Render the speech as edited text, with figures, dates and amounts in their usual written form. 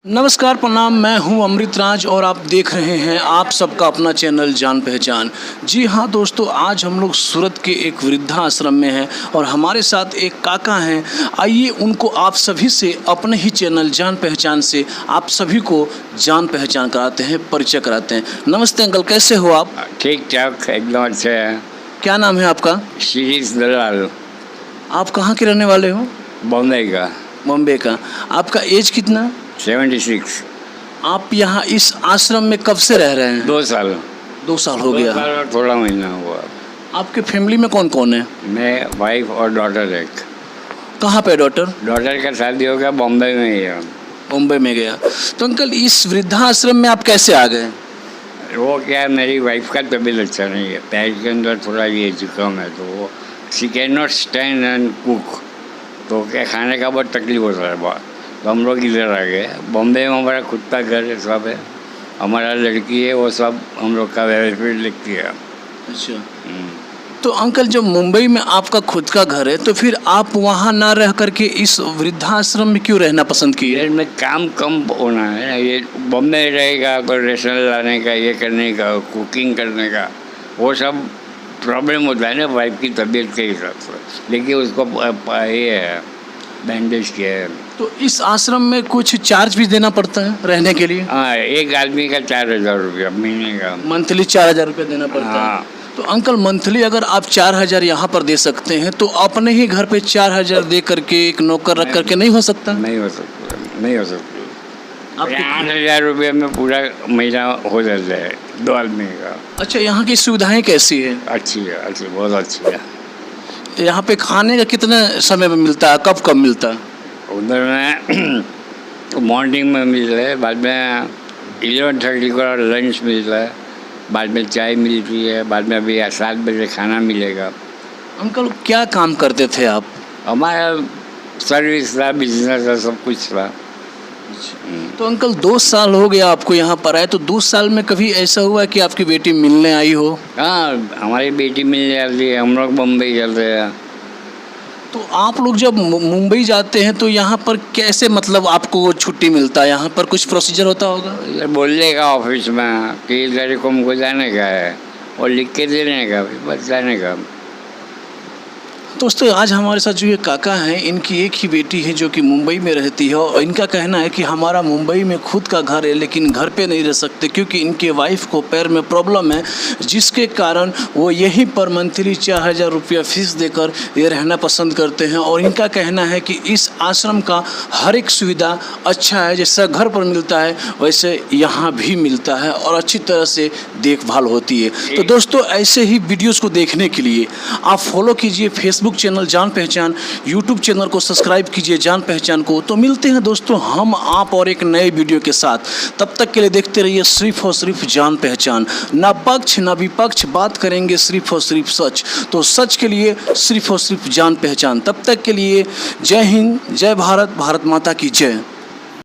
नमस्कार प्रणाम, मैं हूं अमृत राज और आप देख रहे हैं आप सबका अपना चैनल जान पहचान। जी हां दोस्तों, आज हम लोग सूरत के एक वृद्धाश्रम में हैं और हमारे साथ एक काका हैं। आइए उनको आप सभी से अपने ही चैनल जान पहचान से आप सभी को जान पहचान कराते हैं, परिचय कराते हैं। नमस्ते अंकल, कैसे हो आप? ठीक ठाक, एकदम अच्छा है। क्या नाम है आपका? शीरीष दलाल, आप कहाँ के रहने वाले हो? बॉम्बे का। बॉम्बे का। आपका एज कितना? 76। आप यहाँ इस आश्रम में कब से रह रहे हैं? 2 साल। 2 साल हो गया। 2 साल और थोड़ा महीना हुआ। आपके फैमिली में कौन कौन है? मैं, वाइफ और डॉटर एक। कहाँ पे डॉटर? डॉटर का शादी हो गया, बॉम्बे में ही है। मुंबई में गया। तो अंकल, इस वृद्धाश्रम में आप कैसे आ गए? वो क्या है, मेरी वाइफ का तबीयत अच्छा नहीं है, पैर के अंदर थोड़ा ये जुकाम है, तो वो she can not stand and cook, तो क्या खाने का बहुत तकलीफ होता है बहुत। तो हम लोग इधर आ गए। बॉम्बे में हमारा खुद का घर है, सब है, हमारा लड़की है, वो सब हम लोग का वेलफेयर लिखती है। अच्छा। तो अंकल, जब मुंबई में आपका खुद का घर है तो फिर आप वहाँ ना रह करके इस वृद्धाश्रम में क्यों रहना पसंद किए? ये में काम कम होना है, ये बॉम्बे में रहेगा, कोई रेशन लाने का, ये करने का, कुकिंग करने का, वो सब प्रॉब्लम होता है ना वाइफ की तबीयत के हिसाब से। लेकिन उसको ये है, बैंडेज किया है। तो इस आश्रम में कुछ चार्ज भी देना पड़ता है रहने के लिए? हाँ, एक आदमी का 4,000 रुपया महीने का। मंथली 4,000 रुपये देना पड़ता है। हाँ। तो अंकल, मंथली अगर आप 4,000 यहाँ पर दे सकते हैं तो अपने ही घर पे 4,000 दे करके एक नौकर रख करके नहीं हो सकता? नहीं हो सकता, नहीं हो सकता। आपके 8,000 रुपये में पूरा महीना हो जाता है 2 आदमी का। अच्छा, यहाँ की सुविधाएं कैसी है? अच्छी है, अच्छी, बहुत अच्छी है। यहाँ पे खाने का कितने समय में मिलता है, कब कब मिलता है? उधर में मॉर्निंग में मिल रहा है, बाद में 11:30 को लंच मिलता है, बाद में चाय मिलती है, बाद में अभी 7 बजे खाना मिलेगा। अंकल, क्या काम करते थे आप? हमारा सर्विस था, बिजनेस था, सब कुछ था। तो अंकल, 2 साल हो गया आपको यहाँ पर आए, तो 2 साल में कभी ऐसा हुआ कि आपकी बेटी मिलने आई हो? हाँ, हमारी बेटी मिल जाती है, हम लोग बम्बई चलते हैं। तो आप लोग जब मुंबई जाते हैं तो यहाँ पर कैसे, मतलब आपको छुट्टी मिलता है? यहाँ पर कुछ प्रोसीजर होता होगा? इधर बोलने का ऑफिस में कि इधर को हमको जाने का है, और लिख के देने का, बस जाने का। दोस्तों, आज हमारे साथ जो ये काका हैं, इनकी एक ही बेटी है जो कि मुंबई में रहती है और इनका कहना है कि हमारा मुंबई में खुद का घर है लेकिन घर पे नहीं रह सकते क्योंकि इनके वाइफ को पैर में प्रॉब्लम है, जिसके कारण वो यहीं पर मंथली 4,000 रुपया फीस देकर ये रहना पसंद करते हैं। और इनका कहना है कि इस आश्रम का हर एक सुविधा अच्छा है, जैसा घर पर मिलता है वैसे यहाँ भी मिलता है और अच्छी तरह से देखभाल होती है। तो दोस्तों, ऐसे ही वीडियोज़ को देखने के लिए आप फॉलो कीजिए फेसबुक चैनल जान पहचान, यूट्यूब चैनल को सब्सक्राइब कीजिए जान पहचान को। तो मिलते हैं दोस्तों हम आप और एक नए वीडियो के साथ। तब तक के लिए देखते रहिए सिर्फ और सिर्फ जान पहचान। ना पक्ष ना विपक्ष, बात करेंगे सिर्फ और सिर्फ सच। तो सच के लिए सिर्फ और सिर्फ जान पहचान। तब तक के लिए जय हिंद, जय भारत, भारत माता की जय।